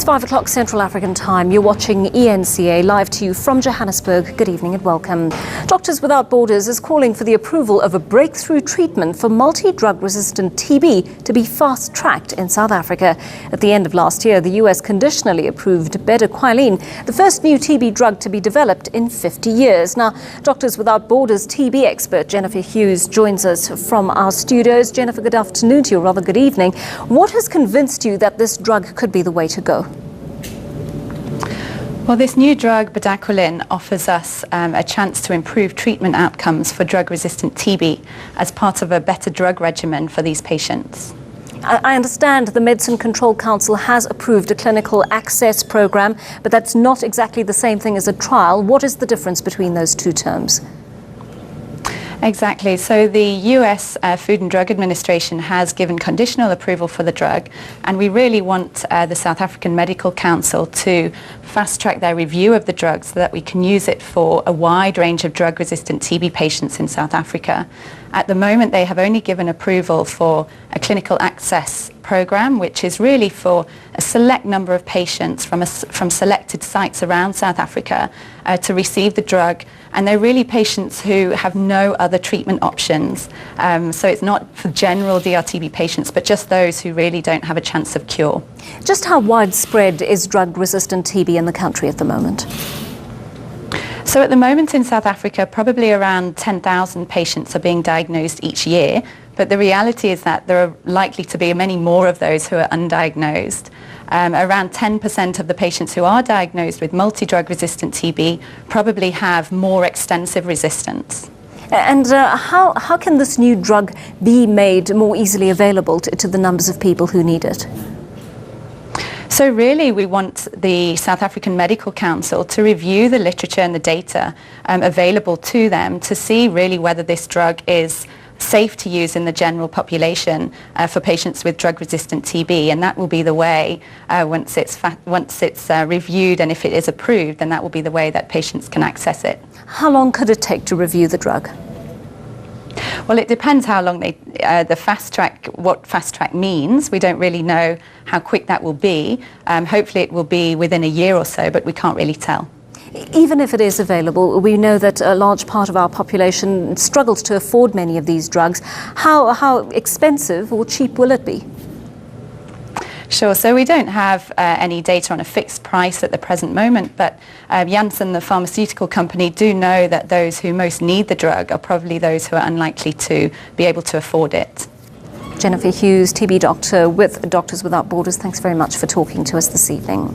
5 o'clock Central African time. You're watching eNCA live to you from Johannesburg. Good evening and welcome. Doctors Without Borders is calling for the approval of a breakthrough treatment for multi-drug resistant TB to be fast-tracked in South Africa. At the end of last year, the US conditionally approved Bedaquiline, the first new TB drug to be developed in 50 years. Now, Doctors Without Borders TB expert Jenny Hughes joins us from our studios. Jennifer, good afternoon to you, rather good evening. What has convinced you that this drug could be the way to go? Well, this new drug, Bedaquiline, offers us a chance to improve treatment outcomes for drug-resistant TB as part of a better drug regimen for these patients. I understand the Medicine Control Council has approved a clinical access program, but that's not exactly the same thing as a trial. What is the difference between those two terms? Exactly. So the US Food and Drug Administration has given conditional approval for the drug, and we really want the South African Medical Council to fast-track their review of the drug so that we can use it for a wide range of drug-resistant TB patients in South Africa. At the moment, they have only given approval for a clinical access program, which is really for a select number of patients from selected sites around South Africa to receive the drug, and they're really patients who have no other treatment options. So it's not for general DRTB patients, but just those who really don't have a chance of cure. Just how widespread is drug-resistant TB in the country at the moment? So at the moment in South Africa, probably around 10,000 patients are being diagnosed each year, but the reality is that there are likely to be many more of those who are undiagnosed. Around 10% of the patients who are diagnosed with multi-drug resistant TB probably have more extensive resistance. And how can this new drug be made more easily available to the numbers of people who need it? So really we want the South African Medical Council to review the literature and the data available to them to see really whether this drug is safe to use in the general population for patients with drug-resistant TB, and that will be the way, once it's reviewed and if it is approved, then that will be the way that patients can access it. How long could it take to review the drug? Well, it depends how long what fast track means. We don't really know how quick that will be. Hopefully it will be within a year or so, but we can't really tell. Even if it is available, we know that a large part of our population struggles to afford many of these drugs. How expensive or cheap will it be? Sure, so we don't have any data on a fixed price at the present moment, but Janssen, the pharmaceutical company, do know that those who most need the drug are probably those who are unlikely to be able to afford it. Jenny Hughes, TB doctor with Doctors Without Borders, thanks very much for talking to us this evening.